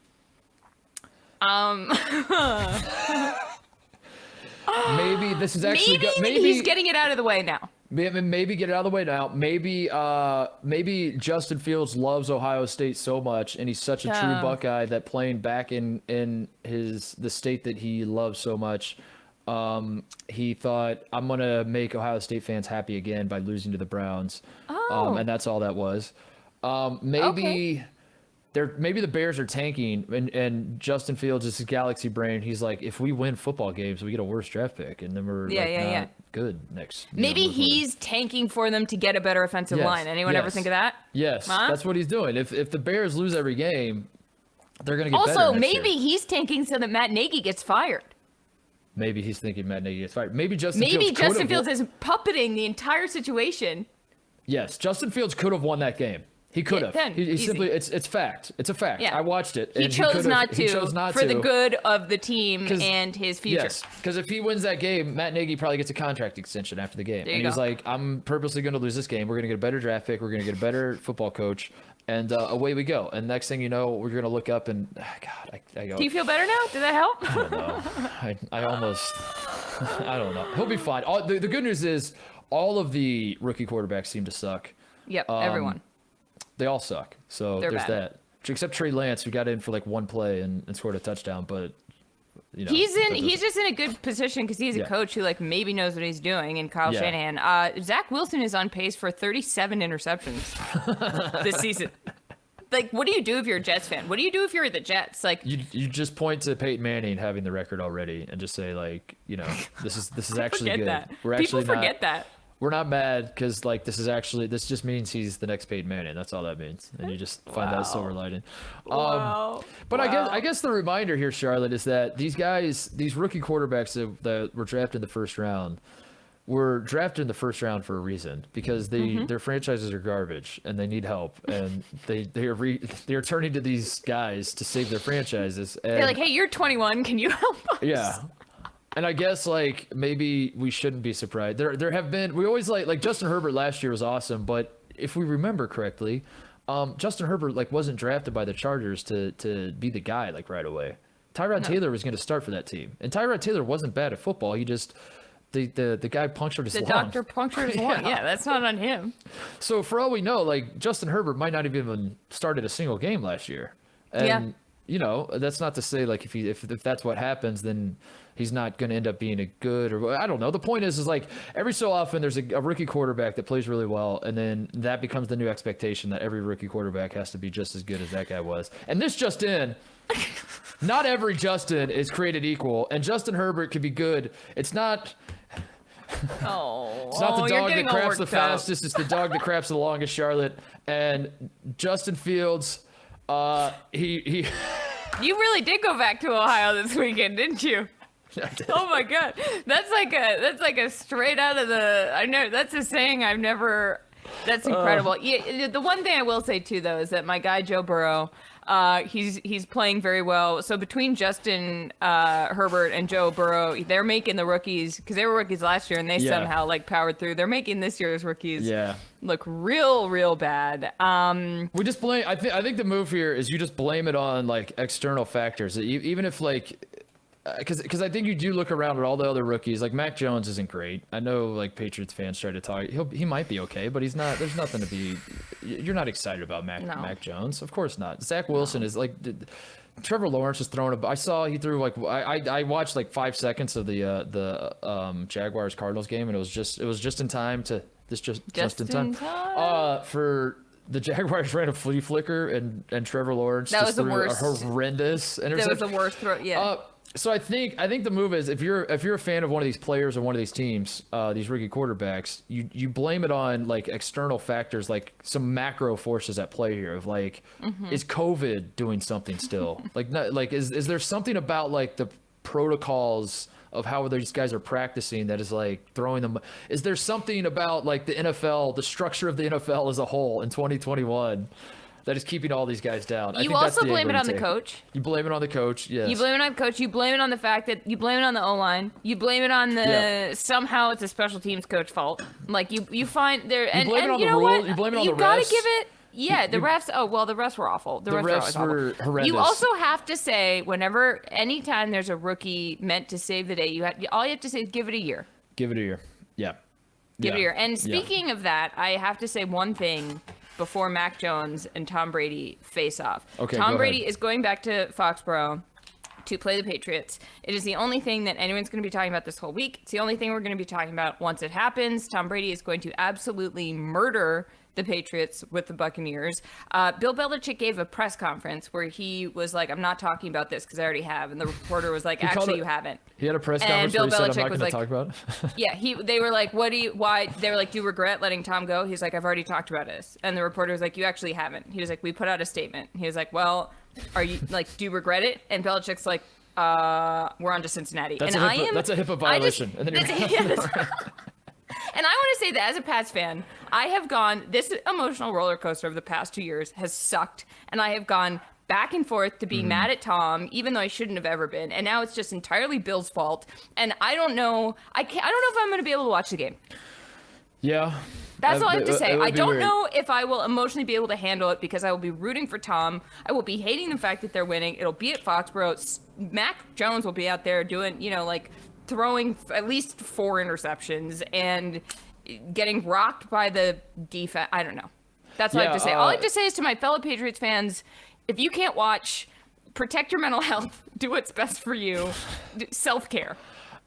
maybe this is actually maybe he's getting it out of the way now. Maybe get it out of the way now. Maybe Justin Fields loves Ohio State so much, and he's such a true Buckeye that playing back in the state that he loves so much, he thought, I'm gonna make Ohio State fans happy again by losing to the Browns. And that's all that was. Maybe the Bears are tanking, and Justin Fields is his galaxy brain. He's like, if we win football games, we get a worse draft pick, and then we're not good next. Maybe he's tanking for them to get a better offensive line. Anyone ever think of that? Yes, that's what he's doing. If the Bears lose every game, they're gonna get better. Also, maybe he's tanking so that Matt Nagy gets fired. Maybe he's thinking Matt Nagy gets fired. Maybe Justin Fields is puppeting the entire situation. Yes, Justin Fields could have won that game. He could have. He simply, it's fact. It's a fact. Yeah. I watched it. He chose not to for the good of the team and his future. Yes, because if he wins that game, Matt Nagy probably gets a contract extension after the game. And he's like, I'm purposely going to lose this game. We're going to get a better draft pick. We're going to get a better football coach. And away we go. And next thing you know, we're going to look up and, God, I go. Do you feel better now? Did that help? I don't know. I almost, I don't know. He'll be fine. The good news is all of the rookie quarterbacks seem to suck. Yep, everyone. They all suck. So there's bad. that. Except Trey Lance, who got in for like one play and scored a touchdown, but you know, he's just in a good position because he's a coach who like maybe knows what he's doing. And Kyle Shanahan, Zach Wilson is on pace for 37 interceptions this season. Like, what do you do if you're a Jets fan? What do you do if you're the Jets? Like, you just point to Peyton Manning having the record already and just say, like, you know, this is actually good. That. People forget that. We're not mad because, like, this just means he's the next Peyton Manning. That's all that means. And you just find that silver lining. But I guess the reminder here, Charlotte, is that these rookie quarterbacks that were drafted in the first round were drafted in the first round for a reason, because their franchises are garbage and they need help, and they're turning to these guys to save their franchises. And they're like, hey, you're 21. Can you help us? Yeah. And I guess, like, maybe we shouldn't be surprised. There have been, we always like Justin Herbert last year was awesome, but if we remember correctly, Justin Herbert like wasn't drafted by the Chargers to be the guy like right away. Tyrod Taylor was going to start for that team, and Tyrod Taylor wasn't bad at football. He just the guy punctured his lung. The doctor punctured his lung. Yeah, that's not on him. So for all we know, like, Justin Herbert might not have even started a single game last year. And you know, that's not to say like if that's what happens, then he's not going to end up being a good, or I don't know. The point is like every so often there's a rookie quarterback that plays really well, and then that becomes the new expectation that every rookie quarterback has to be just as good as that guy was. And this just in, not every Justin is created equal, and Justin Herbert could be good. It's not. It's not the dog that craps the fastest. It's the dog that craps the longest, Charlotte. And Justin Fields, he. You really did go back to Ohio this weekend, didn't you? Oh my God, that's like a straight out of the. I know that's a saying I've never. That's incredible. The one thing I will say too, though, is that my guy Joe Burrow, he's playing very well. So between Justin Herbert and Joe Burrow, they're making the rookies, because they were rookies last year and they somehow like powered through. They're making this year's rookies look real bad. We just blame. I think the move here is you just blame it on like external factors, even if like. Because I think you do look around at all the other rookies. Like Mac Jones isn't great. I know like Patriots fans try to talk. He might be okay, but he's not. There's nothing to be. You're not excited about Mac Jones, of course not. Zach Wilson is like. Trevor Lawrence is throwing I saw he threw like I watched like 5 seconds of the Jaguars Cardinals game, and it was just in time to just in time. For. The Jaguars ran a flea flicker, and Trevor Lawrence that was the worst. A horrendous interception. That was the worst throw. Yeah. So I think the move is if you're a fan of one of these players or one of these teams, these rookie quarterbacks, you blame it on like external factors, like some macro forces at play here of like, is COVID doing something still? Like is there something about like the protocols of how these guys are practicing that is like throwing them. Is there something about like the NFL, the structure of the NFL as a whole in 2021 that is keeping all these guys down? You also blame it on the coach. You blame it on the coach, yes. You blame it on the coach. You blame it on the fact that you blame it on the O-line. You blame it on the somehow it's a special teams coach fault. Like you find there and blame it on you the know rules. what? You blame it on the refs. You gotta give it. Yeah, the refs. Oh well, the refs were awful. The refs were horrendous. You also have to say anytime there's a rookie meant to save the day, all you have to say is give it a year. Give it a year. Yeah. Give it a year. And speaking of that, I have to say one thing before Mac Jones and Tom Brady face off. Okay, Tom go Brady ahead. is going back to Foxboro to play the Patriots. It is the only thing that anyone's going to be talking about this whole week. It's the only thing we're going to be talking about once it happens. Tom Brady is going to absolutely murder the Patriots with the Buccaneers. Bill Belichick gave a press conference where he was like, I'm not talking about this because I already have. And the reporter was like, actually, you haven't. He had a press And conference Bill where he said, I'm Belichick not was going to like, talk about it. Yeah, they were like, why? They were like, do you regret letting Tom go? He's like, I've already talked about this. And the reporter was like, you actually haven't. He was like, we put out a statement. He was like, well, are you like, do you regret it? And Belichick's like, we're on to Cincinnati. That's and a HIPAA violation. And then And I want to say that as a Pats fan, I have gone, this emotional roller coaster of the past 2 years has sucked. And I have gone back and forth to be mad at Tom, even though I shouldn't have ever been. And now it's just entirely Bill's fault. And I don't know, I don't know if I'm going to be able to watch the game. Yeah. That's all I have to say. I don't weird. know if I will emotionally be able to handle it because I will be rooting for Tom. I will be hating the fact that they're winning. It'll be at Foxboro. Mac Jones will be out there doing, like throwing at least 4 interceptions and getting rocked by the defense. I don't know. That's all I have to say. All I have to say is to my fellow Patriots fans, if you can't watch, protect your mental health. Do what's best for you. Self-care.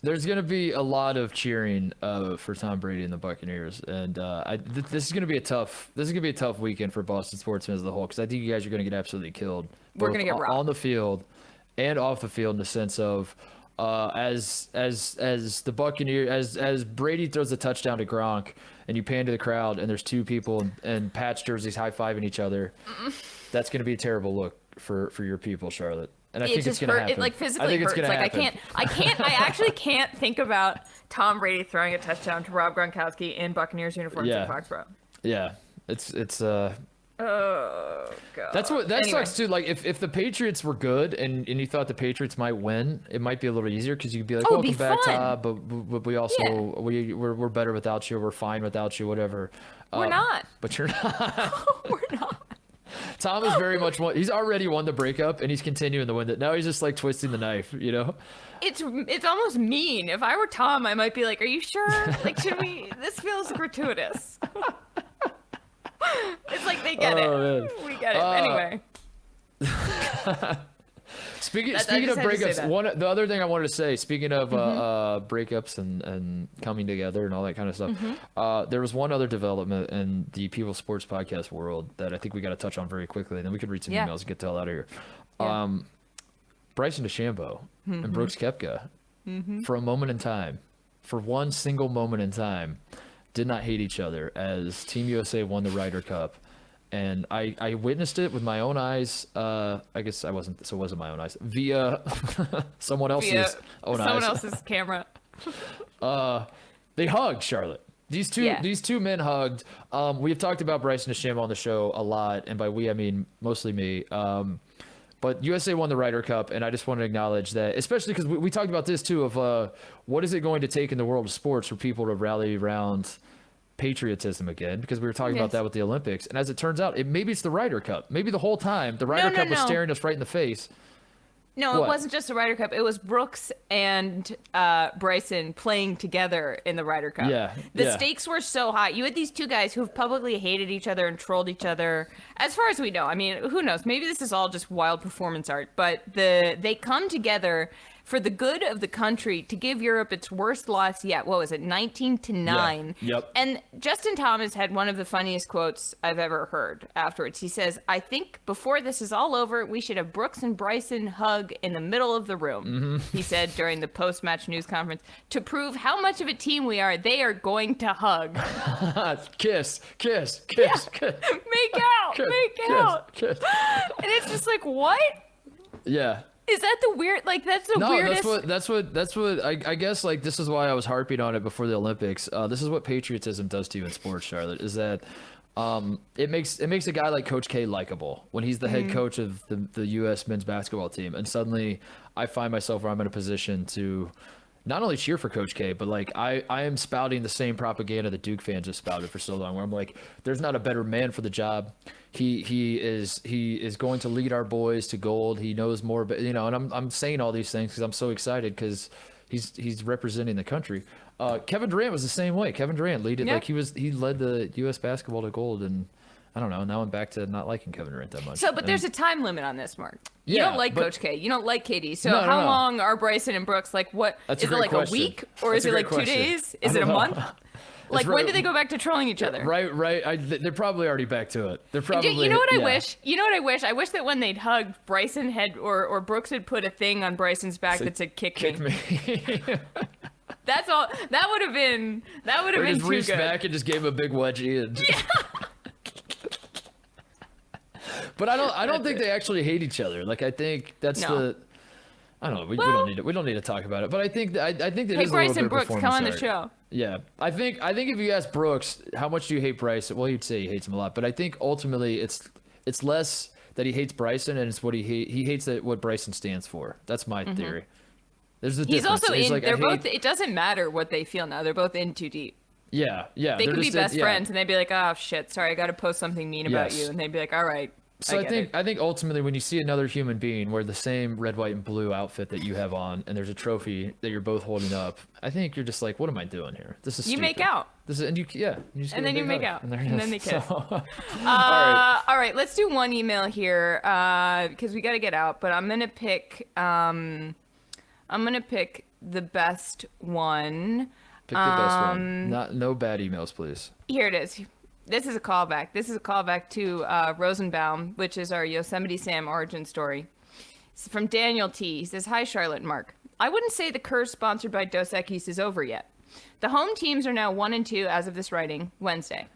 There's going to be a lot of cheering for Tom Brady and the Buccaneers, and this is going to be a tough weekend for Boston sports fans as a whole because I think you guys are going to get absolutely killed. We're going to get robbed on the field and off the field in the sense of as the Buccaneers as Brady throws a touchdown to Gronk and you pan to the crowd and there's 2 people in patch jerseys high-fiving each other. That's going to be a terrible look for your people, Charlotte. And I think it's going to happen. It like physically hurts. Like I actually can't think about Tom Brady throwing a touchdown to Rob Gronkowski in Buccaneers uniforms in Foxboro. Yeah, it's Oh god. That sucks too. Like if the Patriots were good and you thought the Patriots might win, it might be a little easier because you'd be like, welcome back, Tom. But we also we're better without you. We're fine without you. Whatever. We're not. But you're not. We're not. Tom is very much he's already won the breakup and he's continuing to win it. Now he's just like twisting the knife, It's almost mean. If I were Tom, I might be like, are you sure? Like, should we? This feels gratuitous. It's like they get it. Man. We get it. Anyway. Speaking of breakups, the other thing I wanted to say, speaking of breakups and coming together and all that kind of stuff, there was one other development in the People Sports Podcast world that I think we got to touch on very quickly, and then we could read some emails and get the hell out of here. Yeah. Bryson DeChambeau and Brooks Koepka, for a moment in time, for one single moment in time, did not hate each other as Team USA won the Ryder Cup. And I witnessed it with my own eyes. I guess it wasn't my own eyes. Via someone else's camera. They hugged, Charlotte. These two men hugged. We have talked about Bryson DeChambeau on the show a lot, and by we I mean mostly me. But USA won the Ryder Cup, and I just want to acknowledge that, especially because we talked about this too of what is it going to take in the world of sports for people to rally around patriotism again, because we were talking about that with the Olympics, and as it turns out, maybe it's the Ryder Cup. Maybe the whole time the Ryder Cup was staring us right in the face. No, it wasn't just the Ryder Cup. It was Brooks and Bryson playing together in the Ryder Cup. The stakes were so high. You had these two guys who have publicly hated each other and trolled each other. As far as we know, I mean, who knows? Maybe this is all just wild performance art, but they come together for the good of the country to give Europe its worst loss yet. What was it, 19-9? Yeah. Yep. And Justin Thomas had one of the funniest quotes I've ever heard afterwards. He says, I think before this is all over, we should have Brooks and Bryson hug in the middle of the room, he said during the post-match news conference. To prove how much of a team we are, they are going to hug. Kiss. Make out. Kiss. And it's just like, what? Yeah. Is that the weird? Like that's the No, weirdest. that's what I guess like this is why I was harping on it before the Olympics. This is what patriotism does to you in sports, Charlotte, is that it makes a guy like Coach K likable when he's the head coach of the US men's basketball team, and suddenly I find myself where I'm in a position to not only cheer for Coach K, but like I am spouting the same propaganda that Duke fans have spouted for so long, where I'm like, there's not a better man for the job. He is going to lead our boys to gold. He knows more, but and I'm saying all these things because I'm so excited because he's representing the country. Kevin Durant was the same way. Kevin Durant like he led the U.S. basketball to gold, and I don't know. Now I'm back to not liking Kevin Durant that much. So, but there's a time limit on this, Mark. You don't like Coach K. You don't like KD. So No. long are Bryson and Brooks? Like what? That's a is it great like question. a week or That's is a it like great 2 question. days? Is it a month? Like when do they go back to trolling each other? Right. They're probably already back to it. They're probably. You know what I wish? You know what I wish? I wish that when they'd hugged, Bryson had or Brooks had put a thing on Bryson's back that said "kick me." That's all. That would have been. That would have been just too reached good. back and just gave him a big wedgie. And But I don't think they actually hate each other. Like I think that's No. I don't know. We don't need to talk about it. But I think that Hey, is a little Bryson bit of Brooks, come performance on the art. show. Yeah, I think if you ask Brooks how much do you hate Bryson, well, he'd say he hates him a lot. But I think ultimately it's less that he hates Bryson and it's what he hates what Bryson stands for. That's my theory. There's a He's difference. also in. Like, They're both. It doesn't matter what they feel now. They're both in too deep. Yeah. They could be just best friends, and they'd be like, "Oh shit, sorry, I got to post something mean about Yes. you," and they'd be like, "All right." So I get it. think ultimately when you see another human being wear the same red, white, and blue outfit that you have on, and there's a trophy that you're both holding up, I think you're just like, what am I doing here? This is You stupid. make out. This is you just And give then a you big make hug, out. there it And is. then they kiss. So, all right. All right, let's do one email here because we got to get out. But I'm gonna pick. I'm gonna pick the best one. Pick the best one. No bad emails, please. Here it is. This is a callback. This is a callback to Rosenbaum, which is our Yosemite Sam origin story. It's from Daniel T. He says, "Hi, Charlotte and Mark. I wouldn't say the curse sponsored by Dos Equis is over yet. The home teams are now 1-2 as of this writing, Wednesday.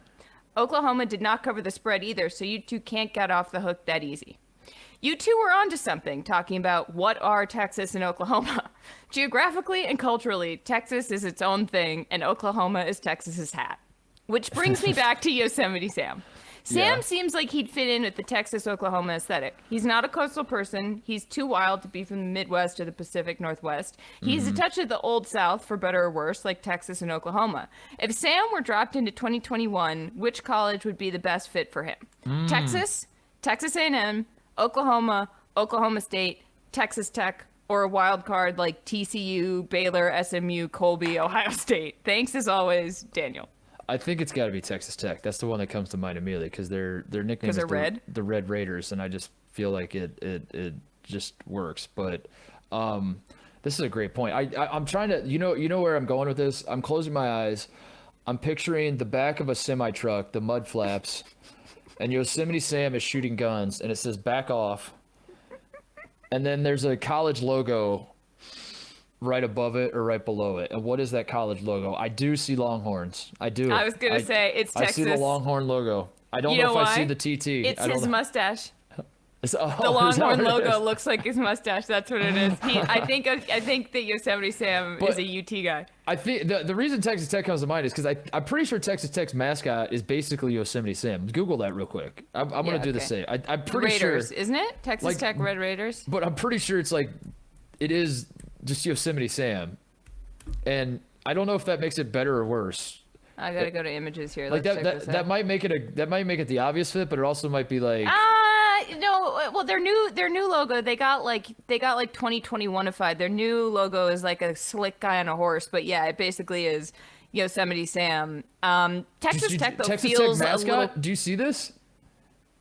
Oklahoma did not cover the spread either, so you two can't get off the hook that easy. You two were onto something, talking about what are Texas and Oklahoma. Geographically and culturally, Texas is its own thing, and Oklahoma is Texas's hat. Which brings me back to Yosemite Sam. Sam Yeah. seems like he'd fit in with the Texas-Oklahoma aesthetic. He's not a coastal person. He's too wild to be from the Midwest or the Pacific Northwest. He's a touch of the Old South, for better or worse, like Texas and Oklahoma. If Sam were dropped into 2021, which college would be the best fit for him? Texas, Texas A&M, Oklahoma, Oklahoma State, Texas Tech, or a wild card like TCU, Baylor, SMU, Colby, Ohio State. Thanks as always, Daniel." I think it's got to be Texas Tech. That's the one that comes to mind immediately because their nickname is they're red? the Red Raiders, and I just feel like it just works. But this is a great point. I'm trying to you know where I'm going with this. I'm closing my eyes. I'm picturing the back of a semi truck, the mud flaps, and Yosemite Sam is shooting guns, and it says "back off," and then there's a college logo right above it or right below it. And what is that college logo? I do see Longhorns. I do. I was going to say, it's Texas. I see the Longhorn logo. I don't You know know if I see why? the TT. It's I don't his know. mustache. The The Longhorn logo looks like his mustache. That's what it is. I think that Yosemite Sam is a UT guy. I think the reason Texas Tech comes to mind is because I'm pretty sure Texas Tech's mascot is basically Yosemite Sam. Google that real quick. I'm going to do the same. I'm pretty Raiders, sure. isn't it? Texas like- Tech Red Raiders. But I'm pretty sure it's like, it is just Yosemite Sam. And I don't know if that makes it better or worse. I gotta go to images here. Like Let's check this that out. might make it the obvious fit, but it also might be like No. Well, their new logo, they got like 2021ified. Their new logo is like a slick guy on a horse, but yeah, it basically is Yosemite Sam. Texas Tech though Texas feels Tech a mascot. little. Do you see this?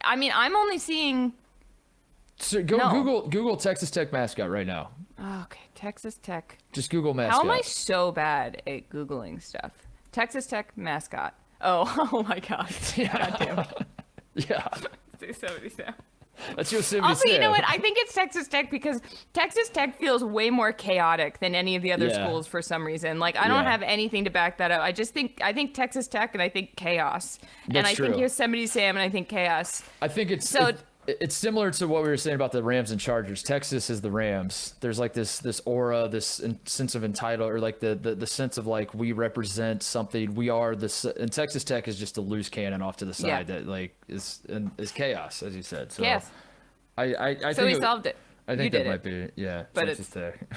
I mean, I'm only seeing. So go No. Google Texas Tech mascot right now. Okay, Texas Tech. Just Google mascot. How am I so bad at Googling stuff? Texas Tech mascot. Oh my God. God damn it. Yeah, Yosemite Sam. that's Yosemite Also, Sam. you know what? I think it's Texas Tech because Texas Tech feels way more chaotic than any of the other Yeah. schools for some reason. Like, I don't Yeah. have anything to back that up. I think Texas Tech and I think chaos. And That's I think true. Yosemite Sam and I think chaos. I think it's So It's similar to what we were saying about the Rams and Chargers. Texas is the Rams. There's like this aura, this sense of entitled, or like the sense of like we represent something. We are this, and Texas Tech is just a loose cannon off to the side that like is chaos, as you said. So Yes. I So think we solved it. I think You that did might be But Texas Tech.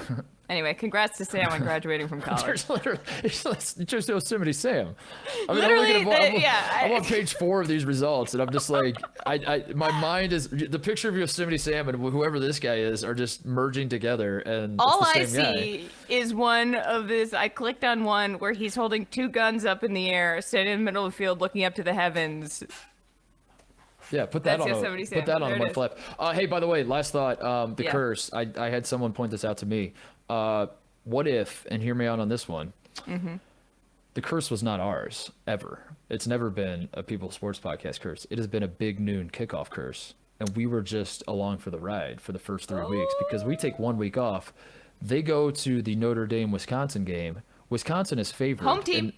Anyway, congrats to Sam on graduating from college. There's literally it's just Yosemite Sam. I mean, Literally, I'm on page 4 of these results, and I'm just like, my mind is the picture of Yosemite Sam and whoever this guy is are just merging together, and all it's the I same see is one of this. I clicked on one where he's holding 2 guns up in the air, standing in the middle of the field, looking up to the heavens. Yeah, put that on one flip. Hey, by the way, last thought, the curse. I had someone point this out to me. What if, and hear me out on this one, the curse was not ours, ever. It's never been a People Sports Podcast curse. It has been a Big Noon kickoff curse. And we were just along for the ride for the first 3 weeks because we take 1 week off. They go to the Notre Dame-Wisconsin game. Wisconsin is favored. Home team.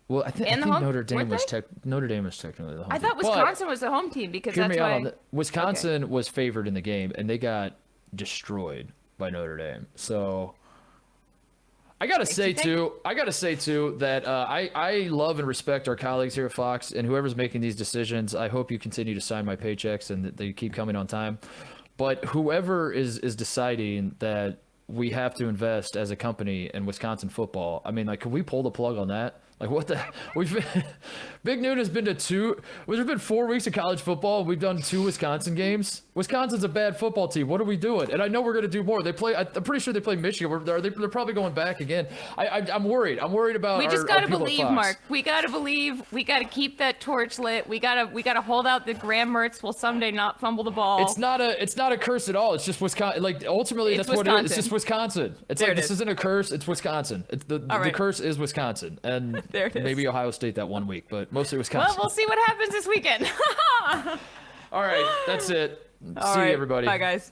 Well, I think Notre Dame was technically the home team. I thought Wisconsin was the home team because hear that's me why. out on Wisconsin was favored in the game, and they got destroyed by Notre Dame. So I gotta say too that I love and respect our colleagues here at Fox, and whoever's making these decisions. I hope you continue to sign my paychecks and that they keep coming on time. But whoever is deciding that we have to invest as a company in Wisconsin football, I mean, like, can we pull the plug on that? Like, what the? Big Noon has been to 2. There's been 4 weeks of college football. We've done 2 Wisconsin games. Wisconsin's a bad football team. What are we doing? And I know we're going to do more. I'm pretty sure they play Michigan. They're probably going back again. I'm worried. I'm worried about. We just gotta believe, Mark. We gotta believe. We gotta keep that torch lit. We gotta hold out the Graham Mertz will someday not fumble the ball. It's not a curse at all. It's just Wisconsin. Like, ultimately, that's what it is. It's just Wisconsin. It's like, this isn't a curse. It's Wisconsin. The curse is Wisconsin, and maybe Ohio State that 1 week, but mostly Wisconsin. Well, we'll see what happens this weekend. All right, that's it. See you, everybody. Bye, guys.